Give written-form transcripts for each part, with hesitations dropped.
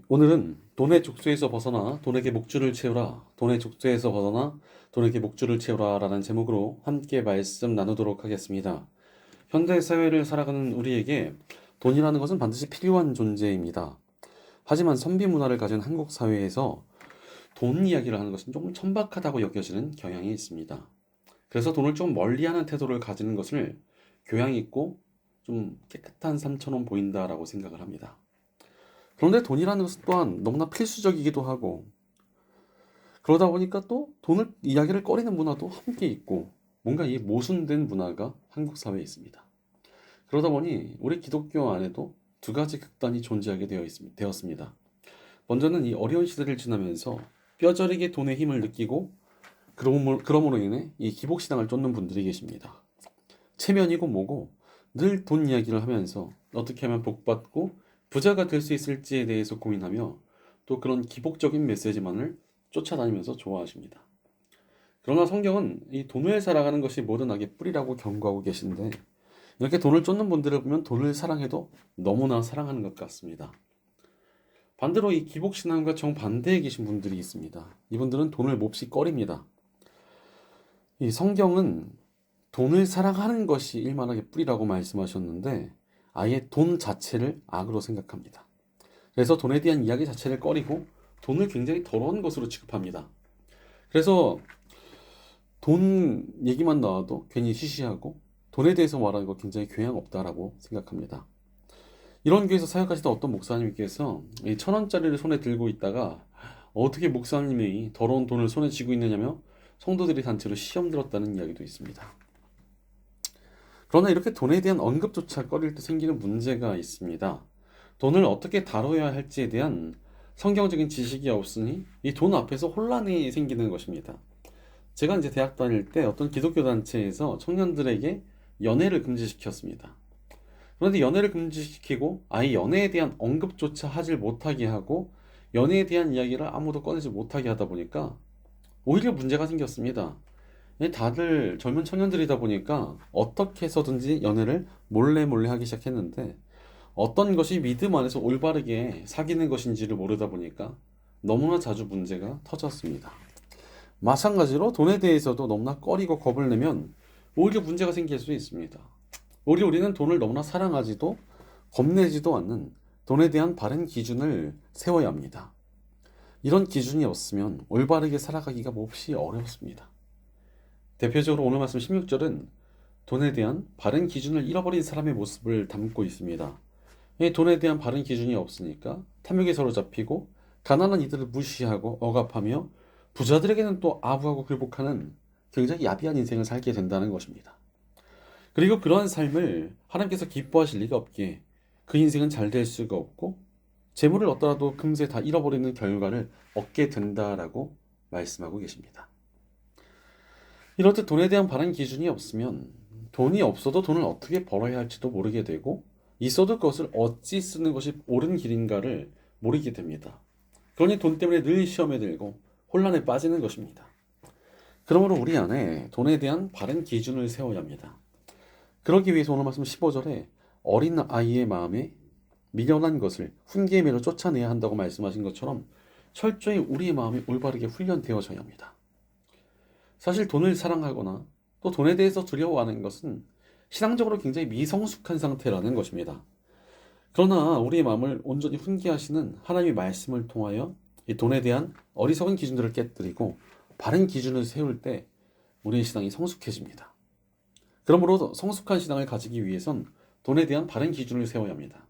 오늘은 돈의 족쇄에서 벗어나 돈에게 목줄을 채우라, 돈의 족쇄에서 벗어나 돈에게 목줄을 채우라 라는 제목으로 함께 말씀 나누도록 하겠습니다. 현대 사회를 살아가는 우리에게 돈이라는 것은 반드시 필요한 존재입니다. 하지만 선비 문화를 가진 한국 사회에서 돈 이야기를 하는 것은 조금 천박하다고 여겨지는 경향이 있습니다. 그래서 돈을 좀 멀리하는 태도를 가지는 것을 교양 있고 좀 깨끗한 삶처럼 보인다라고 생각을 합니다. 그런데 돈이라는 것은 또한 너무나 필수적이기도 하고, 그러다 보니까 또 돈을 이야기를 꺼리는 문화도 함께 있고, 뭔가 이 모순된 문화가 한국 사회에 있습니다. 그러다 보니 우리 기독교 안에도 두 가지 극단이 존재하게 되었습니다. 먼저는 이 어려운 시대를 지나면서 뼈저리게 돈의 힘을 느끼고, 그러므로 인해 이 기복신앙을 쫓는 분들이 계십니다. 체면이고 뭐고 늘 돈 이야기를 하면서 어떻게 하면 복받고 부자가 될 수 있을지에 대해서 고민하며 또 그런 기복적인 메시지만을 쫓아다니면서 좋아하십니다. 그러나 성경은 이 돈을 살아가는 것이 모든 악의 뿌리라고 경고하고 계신데, 이렇게 돈을 쫓는 분들을 보면 돈을 사랑해도 너무나 사랑하는 것 같습니다. 반대로 이 기복신앙과 정반대에 계신 분들이 있습니다. 이분들은 돈을 몹시 꺼립니다. 이 성경은 돈을 사랑하는 것이 일만하게 뿌리라고 말씀하셨는데, 아예 돈 자체를 악으로 생각합니다. 그래서 돈에 대한 이야기 자체를 꺼리고 돈을 굉장히 더러운 것으로 취급합니다. 그래서 돈 얘기만 나와도 괜히 시시하고 돈에 대해서 말하는 거 굉장히 교양 없다라고 생각합니다. 이런 교회에서 사역하시던 어떤 목사님께서 이 1,000원짜리를 손에 들고 있다가 어떻게 목사님이 더러운 돈을 손에 쥐고 있느냐며 성도들이 단체로 시험 들었다는 이야기도 있습니다. 그러나 이렇게 돈에 대한 언급조차 꺼릴 때 생기는 문제가 있습니다. 돈을 어떻게 다뤄야 할지에 대한 성경적인 지식이 없으니 이 돈 앞에서 혼란이 생기는 것입니다. 제가 이제 대학 다닐 때 어떤 기독교 단체에서 청년들에게 연애를 금지시켰습니다. 그런데 연애를 금지시키고 아예 연애에 대한 언급조차 하질 못하게 하고 연애에 대한 이야기를 아무도 꺼내지 못하게 하다 보니까 오히려 문제가 생겼습니다. 다들 젊은 청년들이다 보니까 어떻게 해서든지 연애를 몰래 몰래 하기 시작했는데, 어떤 것이 믿음 안에서 올바르게 사귀는 것인지를 모르다 보니까 너무나 자주 문제가 터졌습니다. 마찬가지로 돈에 대해서도 너무나 꺼리고 겁을 내면 오히려 문제가 생길 수 있습니다. 오히려 우리는 돈을 너무나 사랑하지도 겁내지도 않는 돈에 대한 바른 기준을 세워야 합니다. 이런 기준이 없으면 올바르게 살아가기가 몹시 어렵습니다. 대표적으로 오늘 말씀 16절은 돈에 대한 바른 기준을 잃어버린 사람의 모습을 담고 있습니다. 이 돈에 대한 바른 기준이 없으니까 탐욕에 사로잡히고 가난한 이들을 무시하고 억압하며 부자들에게는 또 아부하고 굴복하는 굉장히 야비한 인생을 살게 된다는 것입니다. 그리고 그러한 삶을 하나님께서 기뻐하실 리가 없기에 그 인생은 잘 될 수가 없고 재물을 얻더라도 금세 다 잃어버리는 결과를 얻게 된다라고 말씀하고 계십니다. 이렇듯 돈에 대한 바른 기준이 없으면 돈이 없어도 돈을 어떻게 벌어야 할지도 모르게 되고, 있어도 그것을 어찌 쓰는 것이 옳은 길인가를 모르게 됩니다. 그러니 돈 때문에 늘 시험에 들고 혼란에 빠지는 것입니다. 그러므로 우리 안에 돈에 대한 바른 기준을 세워야 합니다. 그러기 위해서 오늘 말씀 15절에 어린 아이의 마음에 미련한 것을 훈계의 매로 쫓아내야 한다고 말씀하신 것처럼 철저히 우리의 마음이 올바르게 훈련되어져야 합니다. 사실 돈을 사랑하거나 또 돈에 대해서 두려워하는 것은 신앙적으로 굉장히 미성숙한 상태라는 것입니다. 그러나 우리의 마음을 온전히 훈계하시는 하나님의 말씀을 통하여 이 돈에 대한 어리석은 기준들을 깨뜨리고 바른 기준을 세울 때 우리의 신앙이 성숙해집니다. 그러므로 성숙한 신앙을 가지기 위해선 돈에 대한 바른 기준을 세워야 합니다.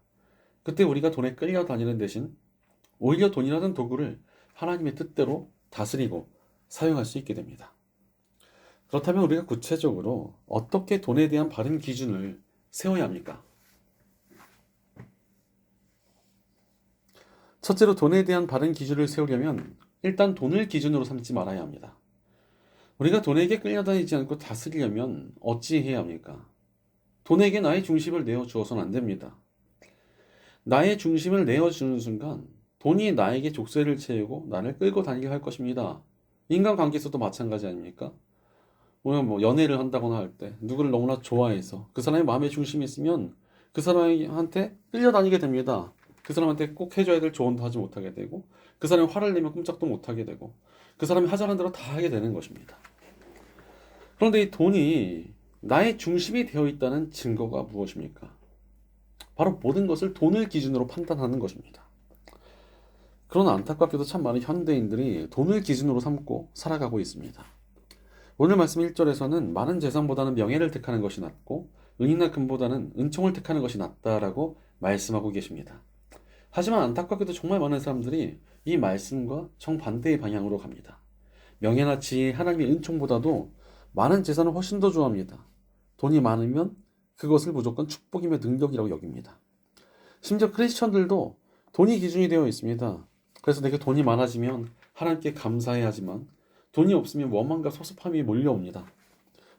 그때 우리가 돈에 끌려다니는 대신 오히려 돈이라는 도구를 하나님의 뜻대로 다스리고 사용할 수 있게 됩니다. 그렇다면 우리가 구체적으로 어떻게 돈에 대한 바른 기준을 세워야 합니까? 첫째로 돈에 대한 바른 기준을 세우려면 일단 돈을 기준으로 삼지 말아야 합니다. 우리가 돈에게 끌려다니지 않고 다스리려면 어찌해야 합니까? 돈에게 나의 중심을 내어주어서는 안 됩니다. 나의 중심을 내어주는 순간 돈이 나에게 족쇄를 채우고 나를 끌고 다니게 할 것입니다. 인간관계에서도 마찬가지 아닙니까? 우리가 뭐 연애를 한다거나 할 때 누구를 너무나 좋아해서 그 사람의 마음의 중심이 있으면 그 사람한테 끌려다니게 됩니다. 그 사람한테 꼭 해줘야 될 조언도 하지 못하게 되고, 그 사람이 화를 내면 꼼짝도 못하게 되고, 그 사람이 하자는 대로 다 하게 되는 것입니다. 그런데 이 돈이 나의 중심이 되어 있다는 증거가 무엇입니까? 바로 모든 것을 돈을 기준으로 판단하는 것입니다. 그러나 안타깝게도 참 많은 현대인들이 돈을 기준으로 삼고 살아가고 있습니다. 오늘 말씀 1절에서는 많은 재산보다는 명예를 택하는 것이 낫고 은이나 금보다는 은총을 택하는 것이 낫다라고 말씀하고 계십니다. 하지만 안타깝게도 정말 많은 사람들이 이 말씀과 정반대의 방향으로 갑니다. 명예나 지혜, 하나님의 은총보다도 많은 재산을 훨씬 더 좋아합니다. 돈이 많으면 그것을 무조건 축복이며 능력이라고 여깁니다. 심지어 크리스천들도 돈이 기준이 되어 있습니다. 그래서 내게 돈이 많아지면 하나님께 감사해야 하지만 돈이 없으면 원망과 섭섭함이 몰려옵니다.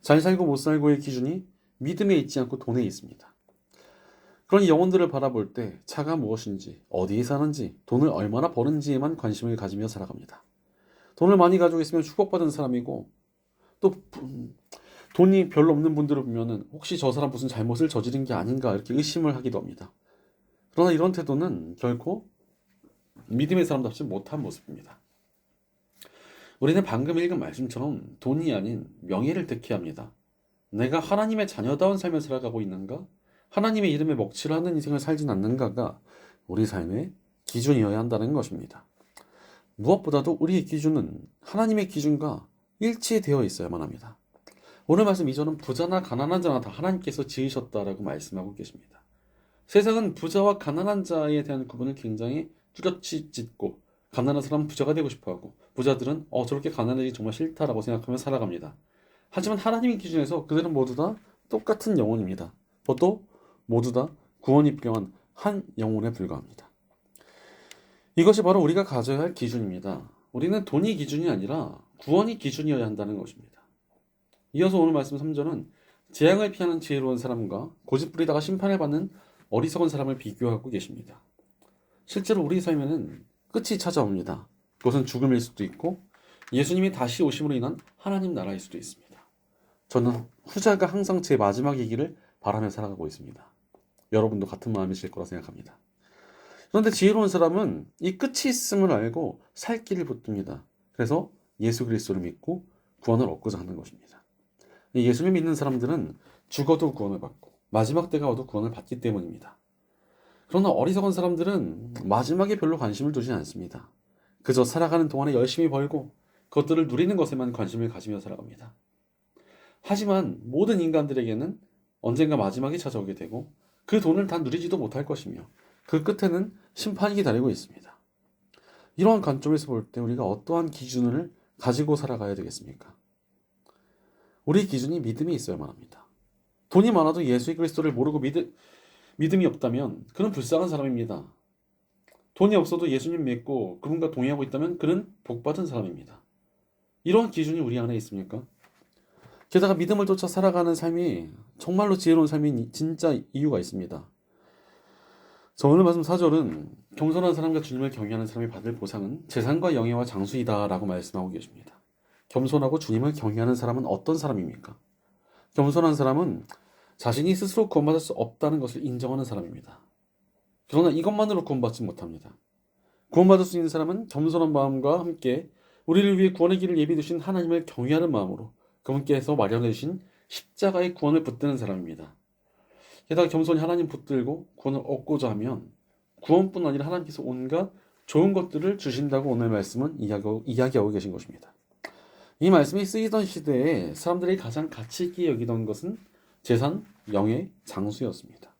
잘 살고 못 살고의 기준이 믿음에 있지 않고 돈에 있습니다. 그런 영혼들을 바라볼 때 차가 무엇인지, 어디에 사는지, 돈을 얼마나 버는지에만 관심을 가지며 살아갑니다. 돈을 많이 가지고 있으면 축복받은 사람이고, 또 돈이 별로 없는 분들을 보면은 혹시 저 사람 무슨 잘못을 저지른 게 아닌가 이렇게 의심을 하기도 합니다. 그러나 이런 태도는 결코 믿음의 사람답지 못한 모습입니다. 우리는 방금 읽은 말씀처럼 돈이 아닌 명예를 택해야 합니다. 내가 하나님의 자녀다운 삶을 살아가고 있는가? 하나님의 이름에 먹칠을 하는 인생을 살진 않는가가 우리 삶의 기준이어야 한다는 것입니다. 무엇보다도 우리의 기준은 하나님의 기준과 일치되어 있어야만 합니다. 오늘 말씀 2절은 부자나 가난한 자나 다 하나님께서 지으셨다라고 말씀하고 계십니다. 세상은 부자와 가난한 자에 대한 구분을 굉장히 뚜렷이 짓고 가난한 사람은 부자가 되고 싶어하고 부자들은 저렇게 가난하기 정말 싫다라고 생각하며 살아갑니다. 하지만 하나님의 기준에서 그들은 모두 다 똑같은 영혼입니다. 또 모두 다 구원이 필요한 한 영혼에 불과합니다. 이것이 바로 우리가 가져야 할 기준입니다. 우리는 돈이 기준이 아니라 구원이 기준이어야 한다는 것입니다. 이어서 오늘 말씀 3절은 재앙을 피하는 지혜로운 사람과 고집부리다가 심판을 받는 어리석은 사람을 비교하고 계십니다. 실제로 우리 삶에는 끝이 찾아옵니다. 그것은 죽음일 수도 있고 예수님이 다시 오심으로 인한 하나님 나라일 수도 있습니다. 저는 후자가 항상 제 마지막이기를 바라며 살아가고 있습니다. 여러분도 같은 마음이실 거라 생각합니다. 그런데 지혜로운 사람은 이 끝이 있음을 알고 살 길을 붙듭니다. 그래서 예수 그리스도를 믿고 구원을 얻고자 하는 것입니다. 예수님 믿는 사람들은 죽어도 구원을 받고 마지막 때가 와도 구원을 받기 때문입니다. 그러나 어리석은 사람들은 마지막에 별로 관심을 두지 않습니다. 그저 살아가는 동안에 열심히 벌고 그것들을 누리는 것에만 관심을 가지며 살아갑니다. 하지만 모든 인간들에게는 언젠가 마지막이 찾아오게 되고 그 돈을 다 누리지도 못할 것이며 그 끝에는 심판이 기다리고 있습니다. 이러한 관점에서 볼 때 우리가 어떠한 기준을 가지고 살아가야 되겠습니까? 우리 기준이 믿음이 있어야만 합니다. 돈이 많아도 예수 그리스도를 모르고 믿음이 없다면 그는 불쌍한 사람입니다. 돈이 없어도 예수님 믿고 그분과 동의하고 있다면 그는 복받은 사람입니다. 이러한 기준이 우리 안에 있습니까? 게다가 믿음을 쫓아 살아가는 삶이 정말로 지혜로운 삶인 진짜 이유가 있습니다. 저 오늘 말씀 4절은 겸손한 사람과 주님을 경외하는 사람이 받을 보상은 재산과 영예와 장수이다 라고 말씀하고 계십니다. 겸손하고 주님을 경외하는 사람은 어떤 사람입니까? 겸손한 사람은 자신이 스스로 구원받을 수 없다는 것을 인정하는 사람입니다. 그러나 이것만으로 구원받지 못합니다. 구원받을 수 있는 사람은 겸손한 마음과 함께 우리를 위해 구원의 길을 예비해 두신 하나님을 경외하는 마음으로 그분께서 마련해 주신 십자가의 구원을 붙드는 사람입니다. 게다가 겸손히 하나님 붙들고 구원을 얻고자 하면 구원뿐 아니라 하나님께서 온갖 좋은 것들을 주신다고 오늘 말씀은 이야기하고 계신 것입니다. 이 말씀이 쓰이던 시대에 사람들이 가장 가치 있게 여기던 것은 재산, 영예, 장수였습니다.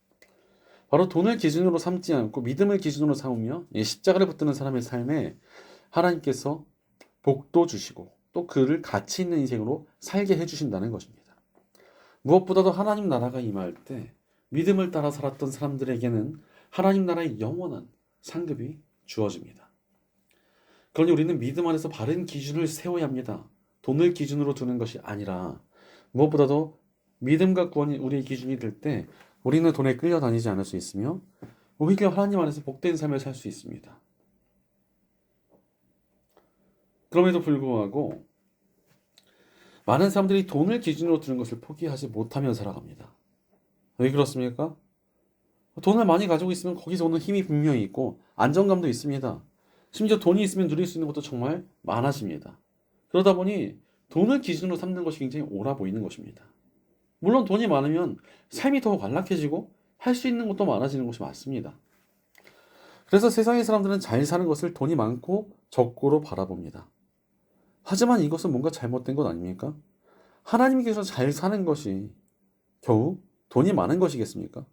바로 돈을 기준으로 삼지 않고 믿음을 기준으로 삼으며 십자가를 붙드는 사람의 삶에 하나님께서 복도 주시고 또 그를 가치 있는 인생으로 살게 해주신다는 것입니다. 무엇보다도 하나님 나라가 임할 때 믿음을 따라 살았던 사람들에게는 하나님 나라의 영원한 상급이 주어집니다. 그러니 우리는 믿음 안에서 바른 기준을 세워야 합니다. 돈을 기준으로 두는 것이 아니라 무엇보다도 믿음과 구원이 우리의 기준이 될 때 우리는 돈에 끌려다니지 않을 수 있으며 오히려 하나님 안에서 복된 삶을 살 수 있습니다. 그럼에도 불구하고 많은 사람들이 돈을 기준으로 두는 것을 포기하지 못하며 살아갑니다. 왜 그렇습니까? 돈을 많이 가지고 있으면 거기서 오는 힘이 분명히 있고 안정감도 있습니다. 심지어 돈이 있으면 누릴 수 있는 것도 정말 많아집니다. 그러다 보니 돈을 기준으로 삼는 것이 굉장히 옳아 보이는 것입니다. 물론 돈이 많으면 삶이 더 완락해지고 할 수 있는 것도 많아지는 것이 맞습니다. 그래서 세상의 사람들은 잘 사는 것을 돈이 많고 적고로 바라봅니다. 하지만 이것은 뭔가 잘못된 것 아닙니까? 하나님께서 잘 사는 것이 겨우 돈이 많은 것이겠습니까?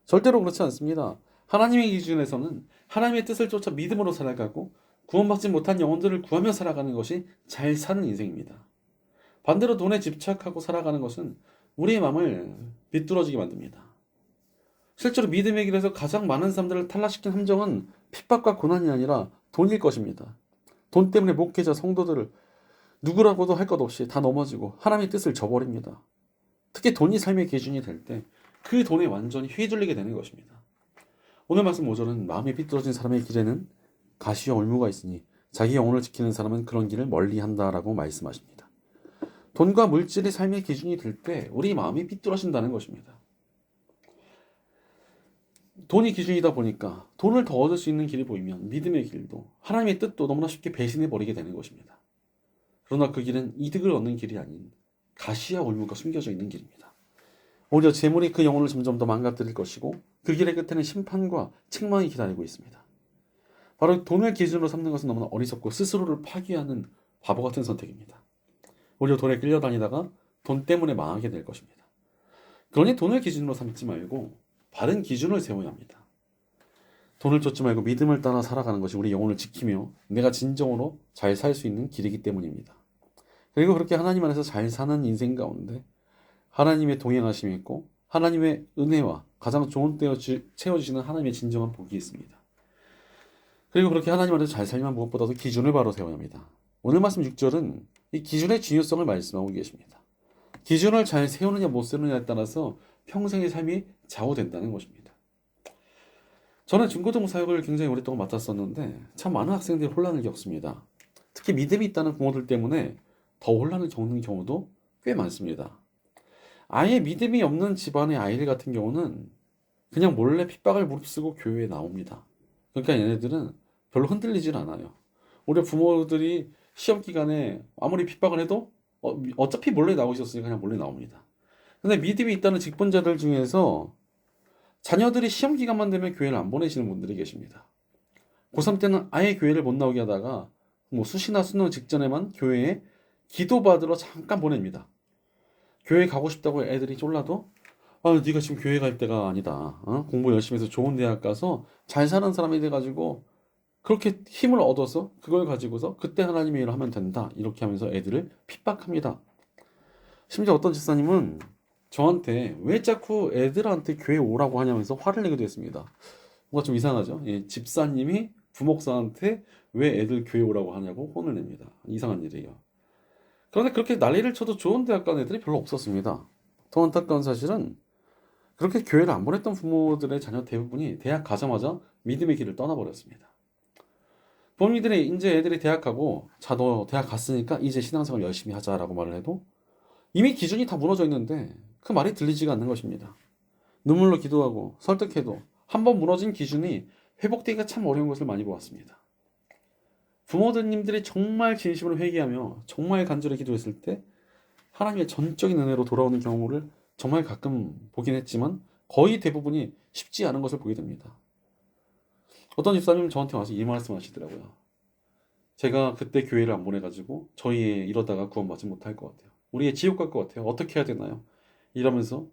절대로 그렇지 않습니다. 하나님의 기준에서는 하나님의 뜻을 쫓아 믿음으로 살아가고 구원받지 못한 영혼들을 구하며 살아가는 것이 잘 사는 인생입니다. 반대로 돈에 집착하고 살아가는 것은 우리의 마음을 비뚤어지게 만듭니다. 실제로 믿음의 길에서 가장 많은 사람들을 탈락시킨 함정은 핍박과 고난이 아니라 돈일 것입니다. 돈 때문에 목회자, 성도들을 누구라고도 할 것 없이 다 넘어지고 하나님의 뜻을 저버립니다. 특히 돈이 삶의 기준이 될 때 그 돈에 완전히 휘둘리게 되는 것입니다. 오늘 말씀 5절은 마음이 삐뚤어진 사람의 길에는 가시와 올무가 있으니 자기 영혼을 지키는 사람은 그런 길을 멀리한다라고 말씀하십니다. 돈과 물질이 삶의 기준이 될 때 우리 마음이 삐뚤어진다는 것입니다. 돈이 기준이다 보니까 돈을 더 얻을 수 있는 길이 보이면 믿음의 길도 하나님의 뜻도 너무나 쉽게 배신해 버리게 되는 것입니다. 그러나 그 길은 이득을 얻는 길이 아닌 가시와 올무가 숨겨져 있는 길입니다. 오히려 재물이 그 영혼을 점점 더 망가뜨릴 것이고 그 길의 끝에는 심판과 책망이 기다리고 있습니다. 바로 돈을 기준으로 삼는 것은 너무나 어리석고 스스로를 파괴하는 바보 같은 선택입니다. 오히려 돈에 끌려다니다가 돈 때문에 망하게 될 것입니다. 그러니 돈을 기준으로 삼지 말고 바른 기준을 세워야 합니다. 돈을 쫓지 말고 믿음을 따라 살아가는 것이 우리 영혼을 지키며 내가 진정으로 잘 살 수 있는 길이기 때문입니다. 그리고 그렇게 하나님 안에서 잘 사는 인생 가운데 하나님의 동행하심이 있고 하나님의 은혜와 가장 좋은 때에 채워주시는 하나님의 진정한 복이 있습니다. 그리고 그렇게 하나님 안에서 잘 살면 무엇보다도 기준을 바로 세워야 합니다. 오늘 말씀 6절은 이 기준의 중요성을 말씀하고 계십니다. 기준을 잘 세우느냐 못 세우느냐에 따라서 평생의 삶이 좌우된다는 것입니다. 저는 중고등 사역을 굉장히 오랫동안 맡았었는데 참 많은 학생들이 혼란을 겪습니다. 특히 믿음이 있다는 부모들 때문에 더 혼란을 겪는 경우도 꽤 많습니다. 아예 믿음이 없는 집안의 아이들 같은 경우는 그냥 몰래 핍박을 무릅쓰고 교회에 나옵니다. 그러니까 얘네들은 별로 흔들리질 않아요. 오히려 부모들이 시험 기간에 아무리 핍박을 해도 어차피 몰래 나오고 있었으니까 그냥 몰래 나옵니다. 근데 믿음이 있다는 직분자들 중에서 자녀들이 시험 기간만 되면 교회를 안 보내시는 분들이 계십니다. 고3 때는 아예 교회를 못 나오게 하다가 뭐 수시나 수능 직전에만 교회에 기도받으러 잠깐 보냅니다. 교회 가고 싶다고 애들이 쫄라도 네가 지금 교회 갈 때가 아니다. 공부 열심히 해서 좋은 대학 가서 잘 사는 사람이 돼가지고 그렇게 힘을 얻어서 그걸 가지고서 그때 하나님의 일을 하면 된다. 이렇게 하면서 애들을 핍박합니다. 심지어 어떤 집사님은 저한테 왜 자꾸 애들한테 교회 오라고 하냐면서 화를 내기도 했습니다. 뭔가 좀 이상하죠? 예, 집사님이 부목사한테 왜 애들 교회 오라고 하냐고 혼을 냅니다. 이상한 일이에요. 그런데 그렇게 난리를 쳐도 좋은 대학 간 애들이 별로 없었습니다. 더 안타까운 사실은 그렇게 교회를 안 보냈던 부모들의 자녀 대부분이 대학 가자마자 믿음의 길을 떠나버렸습니다. 부모님들이 이제 애들이 대학 가고 자, 너 대학 갔으니까 이제 신앙생활 열심히 하자라고 말을 해도 이미 기준이 다 무너져 있는데 그 말이 들리지가 않는 것입니다. 눈물로 기도하고 설득해도 한번 무너진 기준이 회복되기가 참 어려운 것을 많이 보았습니다. 부모님들이 정말 진심으로 회개하며 정말 간절히 기도했을 때 하나님의 전적인 은혜로 돌아오는 경우를 정말 가끔 보긴 했지만 거의 대부분이 쉽지 않은 것을 보게 됩니다. 어떤 집사님은 저한테 와서 이 말씀 하시더라고요. 제가 그때 교회를 안 보내가지고 저희 이러다가 구원받지 못할 것 같아요. 우리 지옥 갈 것 같아요. 어떻게 해야 되나요? 이러면서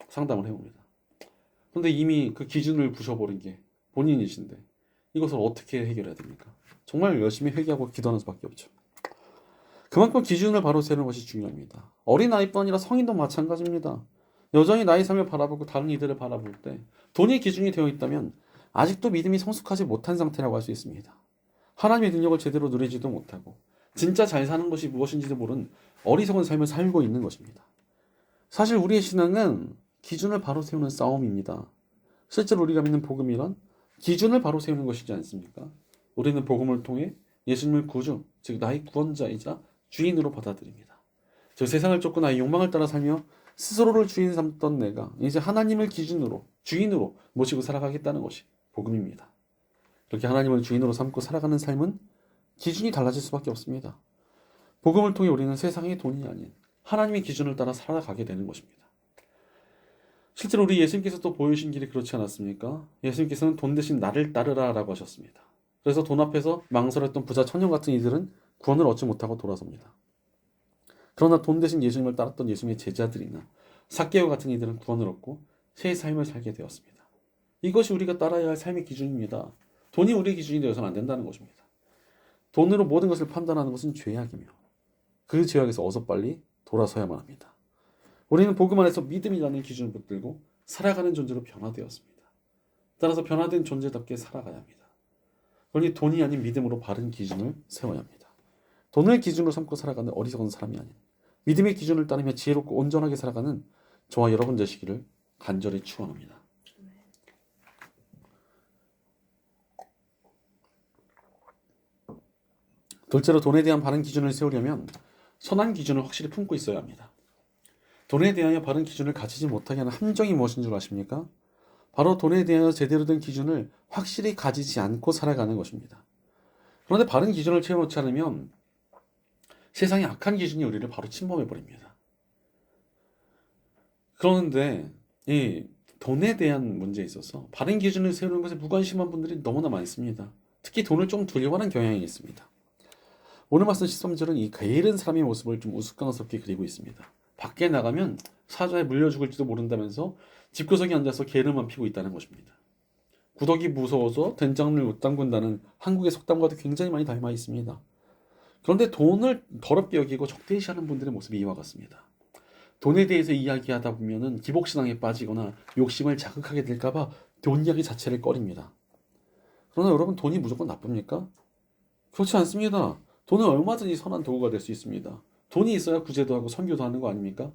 상담을 해봅니다. 그런데 이미 그 기준을 부셔버린 게 본인이신데 이것을 어떻게 해결해야 됩니까? 정말 열심히 회개하고 기도하는 수밖에 없죠. 그만큼 기준을 바로 세우는 것이 중요합니다. 어린아이뿐 아니라 성인도 마찬가지입니다. 여전히 나의 삶을 바라보고 다른 이들을 바라볼 때 돈이 기준이 되어 있다면 아직도 믿음이 성숙하지 못한 상태라고 할 수 있습니다. 하나님의 능력을 제대로 누리지도 못하고 진짜 잘 사는 것이 무엇인지도 모르는 어리석은 삶을 살고 있는 것입니다. 사실 우리의 신앙은 기준을 바로 세우는 싸움입니다. 실제로 우리가 믿는 복음이란 기준을 바로 세우는 것이지 않습니까? 우리는 복음을 통해 예수님을 구주, 즉 나의 구원자이자 주인으로 받아들입니다. 즉 세상을 쫓고 나의 욕망을 따라 살며 스스로를 주인 삼던 내가 이제 하나님을 기준으로 주인으로 모시고 살아가겠다는 것이 복음입니다. 그렇게 하나님을 주인으로 삼고 살아가는 삶은 기준이 달라질 수밖에 없습니다. 복음을 통해 우리는 세상의 돈이 아닌 하나님의 기준을 따라 살아가게 되는 것입니다. 실제로 우리 예수님께서 또 보여주신 길이 그렇지 않았습니까? 예수님께서는 돈 대신 나를 따르라 라고 하셨습니다. 그래서 돈 앞에서 망설였던 부자 청년 같은 이들은 구원을 얻지 못하고 돌아섭니다. 그러나 돈 대신 예수님을 따랐던 예수님의 제자들이나 삭개오 같은 이들은 구원을 얻고 새 삶을 살게 되었습니다. 이것이 우리가 따라야 할 삶의 기준입니다. 돈이 우리의 기준이 되어서는 안 된다는 것입니다. 돈으로 모든 것을 판단하는 것은 죄악이며 그 죄악에서 어서 빨리 돌아서야만 합니다. 우리는 복음 안에서 믿음이라는 기준을 붙들고 살아가는 존재로 변화되었습니다. 따라서 변화된 존재답게 살아가야 합니다. 그러니 돈이 아닌 믿음으로 바른 기준을 세워야 합니다. 돈을 기준으로 삼고 살아가는 어리석은 사람이 아닌 믿음의 기준을 따르며 지혜롭고 온전하게 살아가는 저와 여러분 되시기를 간절히 축원합니다. 둘째로 돈에 대한 바른 기준을 세우려면 선한 기준을 확실히 품고 있어야 합니다. 돈에 대하여 바른 기준을 가지지 못하게 하는 함정이 무엇인 줄 아십니까? 바로 돈에 대하여 제대로 된 기준을 확실히 가지지 않고 살아가는 것입니다. 그런데 바른 기준을 채워놓지 않으면 세상의 악한 기준이 우리를 바로 침범해버립니다. 그런데 이 돈에 대한 문제에 있어서 바른 기준을 세우는 것에 무관심한 분들이 너무나 많습니다. 특히 돈을 좀 두려워하는 경향이 있습니다. 오늘 말씀 13절은 이 게으른 사람의 모습을 좀 우스꽝스럽게 그리고 있습니다. 밖에 나가면 사자에 물려 죽을지도 모른다면서 집구석에 앉아서 게으름만 피고 있다는 것입니다. 구더기 무서워서 된장을 못 담근다는 한국의 속담과도 굉장히 많이 닮아 있습니다. 그런데 돈을 더럽게 여기고 적대시하는 분들의 모습이 이와 같습니다. 돈에 대해서 이야기하다 보면은 기복신앙에 빠지거나 욕심을 자극하게 될까봐 돈 이야기 자체를 꺼립니다. 그러나 여러분, 돈이 무조건 나쁩니까? 그렇지 않습니다. 돈은 얼마든지 선한 도구가 될 수 있습니다. 돈이 있어야 구제도 하고 선교도 하는 거 아닙니까?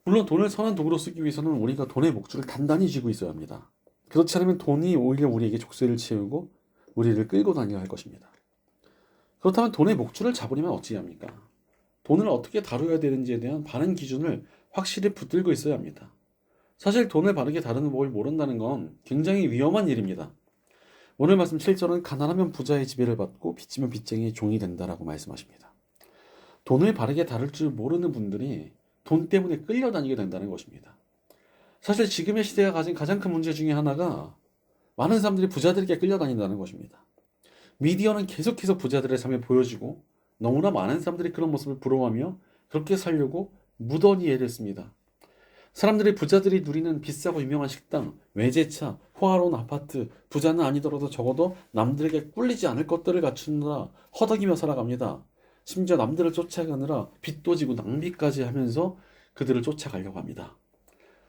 물론 돈을 선한 도구로 쓰기 위해서는 우리가 돈의 목줄을 단단히 쥐고 있어야 합니다. 그렇지 않으면 돈이 오히려 우리에게 족쇄를 채우고 우리를 끌고 다녀야 할 것입니다. 그렇다면 돈의 목줄을 잡으려면 어찌해야 합니까? 돈을 어떻게 다뤄야 되는지에 대한 바른 기준을 확실히 붙들고 있어야 합니다. 사실 돈을 바르게 다루는 법을 모른다는 건 굉장히 위험한 일입니다. 오늘 말씀 7절은 가난하면 부자의 지배를 받고 빚지면 빚쟁이의 종이 된다라고 말씀하십니다. 돈을 바르게 다룰 줄 모르는 분들이 돈 때문에 끌려다니게 된다는 것입니다. 사실 지금의 시대가 가진 가장 큰 문제 중에 하나가 많은 사람들이 부자들에게 끌려다닌다는 것입니다. 미디어는 계속해서 부자들의 삶을 보여주고 너무나 많은 사람들이 그런 모습을 부러워하며 그렇게 살려고 무던히 애를 씁니다. 사람들이 부자들이 누리는 비싸고 유명한 식당, 외제차, 호화로운 아파트, 부자는 아니더라도 적어도 남들에게 꿀리지 않을 것들을 갖추느라 허덕이며 살아갑니다. 심지어 남들을 쫓아가느라 빚도 지고 낭비까지 하면서 그들을 쫓아가려고 합니다.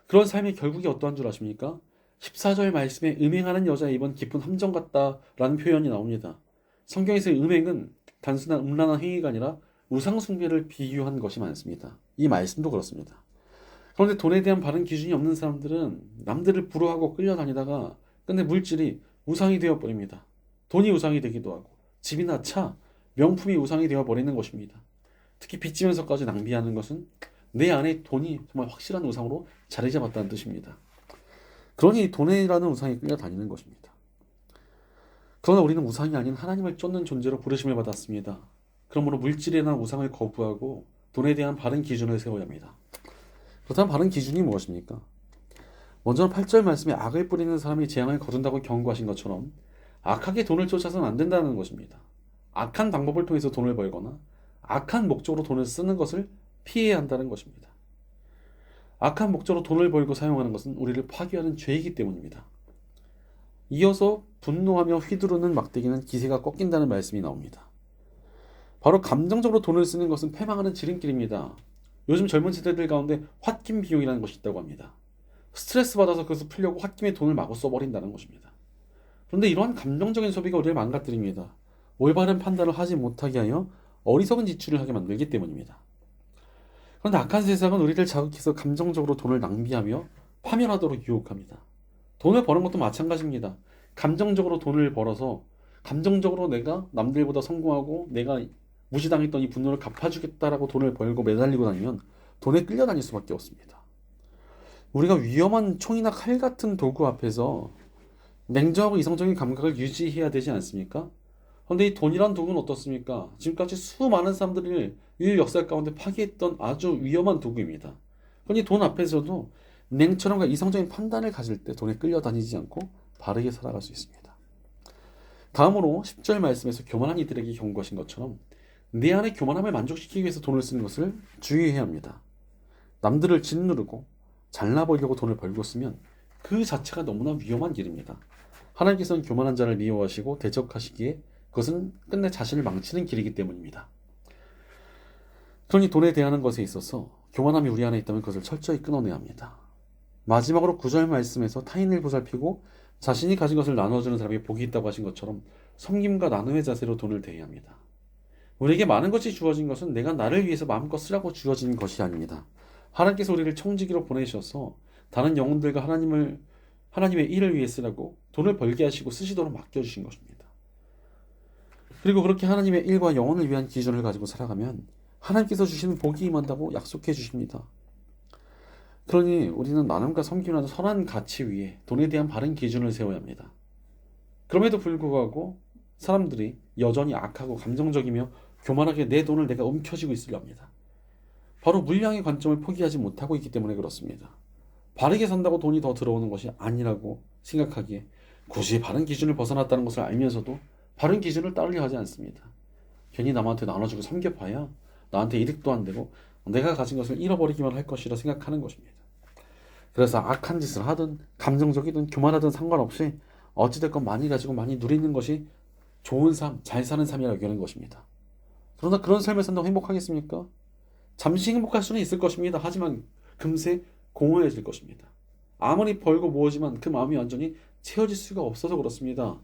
그런 삶이 결국이 어떠한 줄 아십니까? 14절 말씀에 음행하는 여자의 입은 깊은 함정 같다라는 표현이 나옵니다. 성경에서의 음행은 단순한 음란한 행위가 아니라 우상 숭배를 비유한 것이 많습니다. 이 말씀도 그렇습니다. 그런데 돈에 대한 바른 기준이 없는 사람들은 남들을 부러워하고 끌려다니다가 끝내 물질이 우상이 되어버립니다. 돈이 우상이 되기도 하고 집이나 차, 명품이 우상이 되어버리는 것입니다. 특히 빚지면서까지 낭비하는 것은 내 안에 돈이 정말 확실한 우상으로 자리 잡았다는 뜻입니다. 그러니 돈이라는 우상이 끌려다니는 것입니다. 그러나 우리는 우상이 아닌 하나님을 쫓는 존재로 부르심을 받았습니다. 그러므로 물질이나 우상을 거부하고 돈에 대한 바른 기준을 세워야 합니다. 그렇다면 바른 기준이 무엇입니까? 먼저 8절 말씀에 악을 뿌리는 사람이 재앙을 거둔다고 경고하신 것처럼 악하게 돈을 쫓아서는 안 된다는 것입니다. 악한 방법을 통해서 돈을 벌거나 악한 목적으로 돈을 쓰는 것을 피해야 한다는 것입니다. 악한 목적으로 돈을 벌고 사용하는 것은 우리를 파괴하는 죄이기 때문입니다. 이어서 분노하며 휘두르는 막대기는 기세가 꺾인다는 말씀이 나옵니다. 바로 감정적으로 돈을 쓰는 것은 패망하는 지름길입니다. 요즘 젊은 세대들 가운데 홧김 비용이라는 것이 있다고 합니다. 스트레스 받아서 그것을 풀려고 홧김에 돈을 마구 써버린다는 것입니다. 그런데 이러한 감정적인 소비가 우리를 망가뜨립니다. 올바른 판단을 하지 못하게 하여 어리석은 지출을 하게 만들기 때문입니다. 그런데 악한 세상은 우리를 자극해서 감정적으로 돈을 낭비하며 파멸하도록 유혹합니다. 돈을 버는 것도 마찬가지입니다. 감정적으로 돈을 벌어서 감정적으로 내가 남들보다 성공하고 내가 무시당했던 이 분노를 갚아주겠다라고 돈을 벌고 매달리고 다니면 돈에 끌려다닐 수밖에 없습니다. 우리가 위험한 총이나 칼 같은 도구 앞에서 냉정하고 이성적인 감각을 유지해야 되지 않습니까? 그런데 이 돈이란 도구는 어떻습니까? 지금까지 수많은 사람들을 인류 역사 가운데 파괴했던 아주 위험한 도구입니다. 그러니 돈 앞에서도 냉철함과 이성적인 판단을 가질 때 돈에 끌려다니지 않고 바르게 살아갈 수 있습니다. 다음으로 10절 말씀에서 교만한 이들에게 경고하신 것처럼 내 안의 교만함을 만족시키기 위해서 돈을 쓰는 것을 주의해야 합니다. 남들을 짓누르고 잘나 보이려고 돈을 벌고 쓰면 그 자체가 너무나 위험한 길입니다. 하나님께서는 교만한 자를 미워하시고 대적하시기에 그것은 끝내 자신을 망치는 길이기 때문입니다. 그러니 돈에 대하는 것에 있어서 교만함이 우리 안에 있다면 그것을 철저히 끊어내야 합니다. 마지막으로 9절 말씀에서 타인을 보살피고 자신이 가진 것을 나눠주는 사람이 복이 있다고 하신 것처럼 섬김과 나눔의 자세로 돈을 대해야 합니다. 우리에게 많은 것이 주어진 것은 내가 나를 위해서 마음껏 쓰라고 주어진 것이 아닙니다. 하나님께서 우리를 청지기로 보내셔서 다른 영혼들과 하나님의 일을 위해 쓰라고 돈을 벌게 하시고 쓰시도록 맡겨주신 것입니다. 그리고 그렇게 하나님의 일과 영혼을 위한 기준을 가지고 살아가면 하나님께서 주시는 복이 임한다고 약속해 주십니다. 그러니 우리는 나눔과 섬김이라는 선한 가치 위에 돈에 대한 바른 기준을 세워야 합니다. 그럼에도 불구하고 사람들이 여전히 악하고 감정적이며 교만하게 내 돈을 내가 움켜쥐고 있으려 합니다. 바로 물량의 관점을 포기하지 못하고 있기 때문에 그렇습니다. 바르게 산다고 돈이 더 들어오는 것이 아니라고 생각하기에 굳이 바른 기준을 벗어났다는 것을 알면서도 바른 기준을 따르려 하지 않습니다. 괜히 남한테 나눠주고 섬겨봐야 나한테 이득도 안 되고 내가 가진 것을 잃어버리기만 할 것이라 생각하는 것입니다. 그래서 악한 짓을 하든 감정적이든 교만하든 상관없이 어찌됐건 많이 가지고 많이 누리는 것이 좋은 삶, 잘 사는 삶이라고 여기는 것입니다. 그러나 그런 삶을 산다고 행복하겠습니까? 잠시 행복할 수는 있을 것입니다. 하지만 금세 공허해질 것입니다. 아무리 벌고 모으지만 그 마음이 완전히 채워질 수가 없어서 그렇습니다.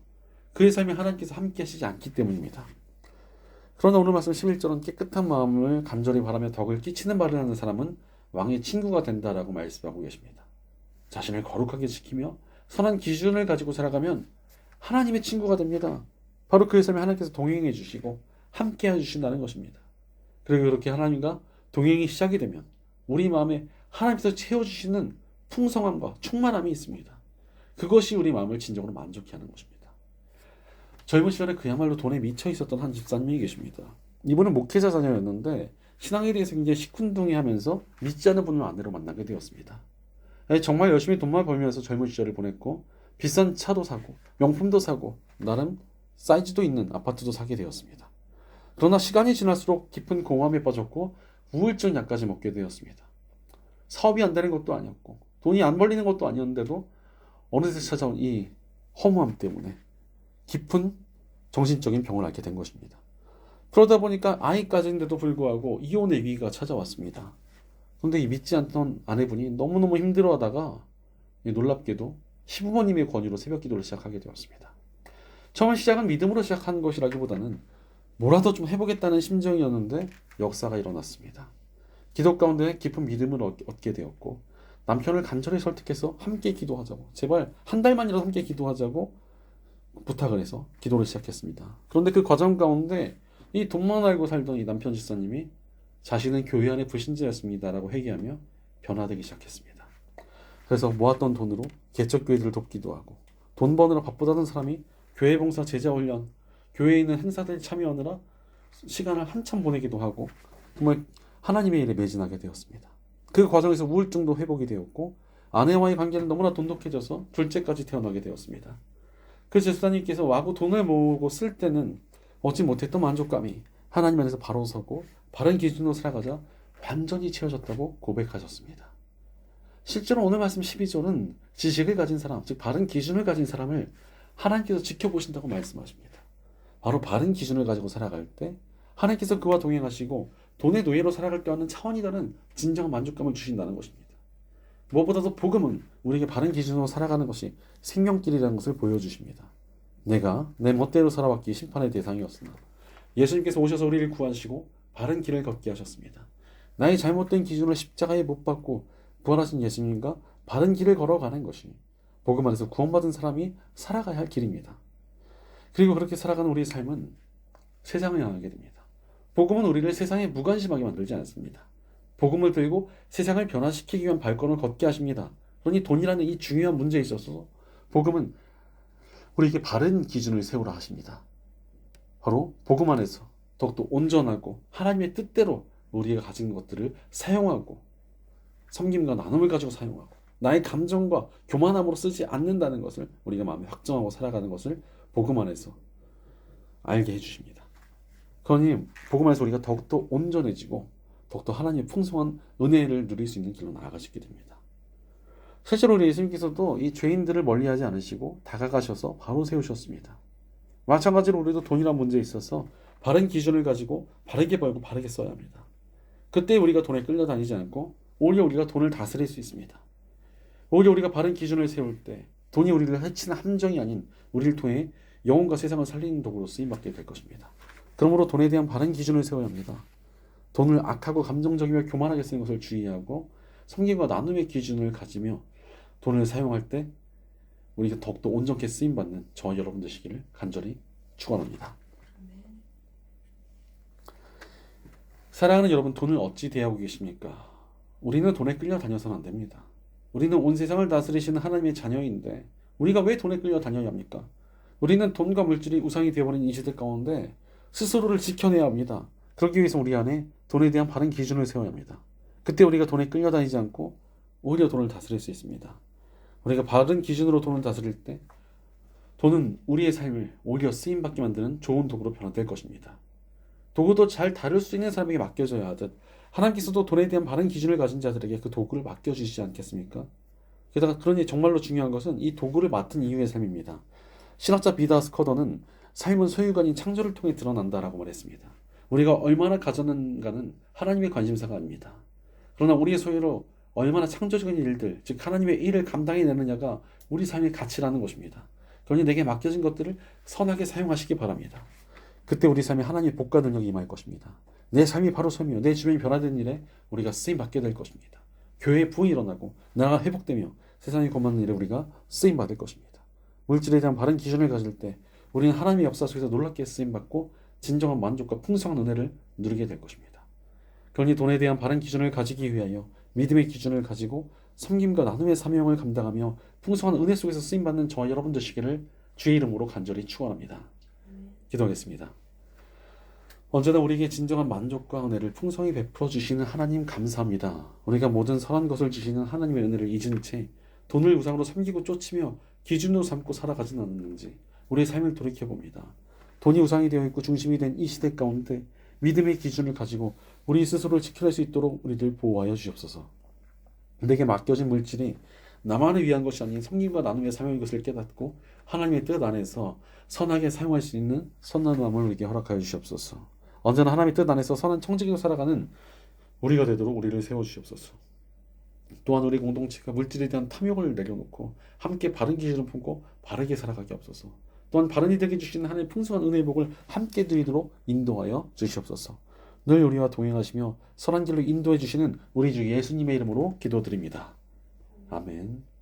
그의 삶에 하나님께서 함께 하시지 않기 때문입니다. 그러나 오늘 말씀 11절은 깨끗한 마음을 간절히 바라며 덕을 끼치는 말을 하는 사람은 왕의 친구가 된다라고 말씀하고 계십니다. 자신을 거룩하게 지키며 선한 기준을 가지고 살아가면 하나님의 친구가 됩니다. 바로 그의 삶에 하나님께서 동행해 주시고 함께 해주신다는 것입니다. 그리고 그렇게 하나님과 동행이 시작이 되면 우리 마음에 하나님께서 채워주시는 풍성함과 충만함이 있습니다. 그것이 우리 마음을 진정으로 만족해 하는 것입니다. 젊은 시절에 그야말로 돈에 미쳐 있었던 한 집사님이 계십니다. 이분은 목회자 자녀였는데 신앙에 대해서 굉장히 시큰둥해하면서 믿지 않는 분을 아내로 만나게 되었습니다. 정말 열심히 돈만 벌면서 젊은 시절을 보냈고 비싼 차도 사고 명품도 사고 나름 사이즈도 있는 아파트도 사게 되었습니다. 그러나 시간이 지날수록 깊은 공허함에 빠졌고 우울증 약까지 먹게 되었습니다. 사업이 안 되는 것도 아니었고 돈이 안 벌리는 것도 아니었는데도 어느새 찾아온 이 허무함 때문에 깊은 정신적인 병을 앓게 된 것입니다. 그러다 보니까 아이까지인데도 불구하고 이혼의 위기가 찾아왔습니다. 그런데 이 믿지 않던 아내분이 너무너무 힘들어하다가 놀랍게도 시부모님의 권유로 새벽 기도를 시작하게 되었습니다. 처음 시작은 믿음으로 시작한 것이라기보다는 뭐라도 좀 해보겠다는 심정이었는데 역사가 일어났습니다. 기도 가운데 깊은 믿음을 얻게 되었고 남편을 간절히 설득해서 함께 기도하자고 제발 한 달만이라도 함께 기도하자고 부탁을 해서 기도를 시작했습니다. 그런데 그 과정 가운데 이 돈만 알고 살던 이 남편 집사님이 자신은 교회 안에 불신자였습니다라고 회개하며 변화되기 시작했습니다. 그래서 모았던 돈으로 개척교회들을 돕기도 하고 돈 버느라 바쁘다는 사람이 교회 봉사 제자 훈련 교회에 있는 행사들 참여하느라 시간을 한참 보내기도 하고 정말 하나님의 일에 매진하게 되었습니다. 그 과정에서 우울증도 회복이 되었고 아내와의 관계는 너무나 돈독해져서 둘째까지 태어나게 되었습니다. 그 제사장님께서 와구 돈을 모으고 쓸 때는 얻지 못했던 만족감이 하나님 안에서 바로 서고 바른 기준으로 살아가자 완전히 채워졌다고 고백하셨습니다. 실제로 오늘 말씀 12절은 지식을 가진 사람, 즉 바른 기준을 가진 사람을 하나님께서 지켜보신다고 말씀하십니다. 바로 바른 기준을 가지고 살아갈 때 하나님께서 그와 동행하시고 돈의 노예로 살아갈 때와는 차원이 다른 진정한 만족감을 주신다는 것입니다. 무엇보다도 복음은 우리에게 바른 기준으로 살아가는 것이 생명길이라는 것을 보여주십니다. 내가 내 멋대로 살아왔기에 심판의 대상이었으나 예수님께서 오셔서 우리를 구하시고 바른 길을 걷게 하셨습니다. 나의 잘못된 기준을 십자가에 못 박고 부활하신 예수님과 바른 길을 걸어가는 것이 복음 안에서 구원받은 사람이 살아가야 할 길입니다. 그리고 그렇게 살아가는 우리의 삶은 세상을 향하게 됩니다. 복음은 우리를 세상에 무관심하게 만들지 않습니다. 복음을 들고 세상을 변화시키기 위한 발걸음을 걷게 하십니다. 그러니 돈이라는 이 중요한 문제에 있어서 복음은 우리에게 바른 기준을 세우라 하십니다. 바로 복음 안에서 더욱더 온전하고 하나님의 뜻대로 우리가 가진 것들을 사용하고 섬김과 나눔을 가지고 사용하고 나의 감정과 교만함으로 쓰지 않는다는 것을 우리가 마음에 확정하고 살아가는 것을 복음 안에서 알게 해주십니다. 그러니 복음 안에서 우리가 더욱더 온전해지고 더욱더 하나님의 풍성한 은혜를 누릴 수 있는 길로 나아갈 수 있게 됩니다. 실제로 우리 예수님께서도 이 죄인들을 멀리하지 않으시고 다가가셔서 바로 세우셨습니다. 마찬가지로 우리도 돈이란 문제에 있어서 바른 기준을 가지고 바르게 벌고 바르게 써야 합니다. 그때 우리가 돈에 끌려다니지 않고 오히려 우리가 돈을 다스릴 수 있습니다. 오히려 우리가 바른 기준을 세울 때 돈이 우리를 해치는 함정이 아닌 우리를 통해 영혼과 세상을 살리는 도구로 쓰임받게 될 것입니다. 그러므로 돈에 대한 바른 기준을 세워야 합니다. 돈을 악하고 감정적이며 교만하게 쓰는 것을 주의하고 섬김과 나눔의 기준을 가지며 돈을 사용할 때 우리가 더욱더 온전케 쓰임받는 저와 여러분 되시기를 간절히 축원합니다. 사랑하는 여러분, 돈을 어찌 대하고 계십니까? 우리는 돈에 끌려다녀서는 안 됩니다. 우리는 온 세상을 다스리시는 하나님의 자녀인데 우리가 왜 돈에 끌려다녀야 합니까? 우리는 돈과 물질이 우상이 되어버린 이 시대 가운데 스스로를 지켜내야 합니다. 그러기 위해서 우리 안에 돈에 대한 바른 기준을 세워야 합니다. 그때 우리가 돈에 끌려다니지 않고 오히려 돈을 다스릴 수 있습니다. 우리가 바른 기준으로 돈을 다스릴 때 돈은 우리의 삶을 오히려 쓰임받게 만드는 좋은 도구로 변화될 것입니다. 도구도 잘 다룰 수 있는 사람에게 맡겨져야 하듯 하나님께서도 돈에 대한 바른 기준을 가진 자들에게 그 도구를 맡겨주시지 않겠습니까? 게다가 그러니 정말로 중요한 것은 이 도구를 맡은 이후의 삶입니다. 신학자 비다 스커더는 삶은 소유가 아닌 창조를 통해 드러난다라고 말했습니다. 우리가 얼마나 가졌는가는 하나님의 관심사가 아닙니다. 그러나 우리의 소유로 얼마나 창조적인 일들, 즉 하나님의 일을 감당해내느냐가 우리 삶의 가치라는 것입니다. 그러니 내게 맡겨진 것들을 선하게 사용하시기 바랍니다. 그때 우리 삶에 하나님의 복과 능력이 임할 것입니다. 내 삶이 바로 섬이요 내 주변이 변화된 일에 우리가 쓰임받게 될 것입니다. 교회의 부흥이 일어나고 나라가 회복되며 세상이 권하는 일에 우리가 쓰임받을 것입니다. 물질에 대한 바른 기준을 가질 때 우리는 하나님의 역사 속에서 놀랍게 쓰임받고 진정한 만족과 풍성한 은혜를 누리게 될 것입니다. 그러니 돈에 대한 바른 기준을 가지기 위하여 믿음의 기준을 가지고 섬김과 나눔의 사명을 감당하며 풍성한 은혜 속에서 쓰임받는 저와 여러분 되시기를 주의 이름으로 간절히 축원합니다. 기도하겠습니다. 언제나 우리에게 진정한 만족과 은혜를 풍성히 베풀어 주시는 하나님 감사합니다. 우리가 모든 선한 것을 주시는 하나님의 은혜를 잊은 채 돈을 우상으로 섬기고 쫓으며 기준으로 삼고 살아가진 않았는지 우리의 삶을 돌이켜봅니다. 돈이 우상이 되어 있고 중심이 된 이 시대 가운데 믿음의 기준을 가지고 우리 스스로를 지켜낼 수 있도록 우리들 보호하여 주옵소서. 내게 맡겨진 물질이 나만을 위한 것이 아닌 섬김과 나눔의 사명인 것을 깨닫고 하나님의 뜻 안에서 선하게 사용할 수 있는 선한 마음을 우리에게 허락하여 주시옵소서. 언제나 하나님의 뜻 안에서 선한 청지기로 살아가는 우리가 되도록 우리를 세워주시옵소서. 또한 우리 공동체가 물질에 대한 탐욕을 내려놓고 함께 바른 기준을 품고 바르게 살아가게 없소서. 또한 바른 이들에게 주시는 하나님의 풍성한 은혜의 복을 함께 누리도록 인도하여 주시옵소서. 늘 우리와 동행하시며 선한 길로 인도해 주시는 우리 주 예수님의 이름으로 기도드립니다. 아멘.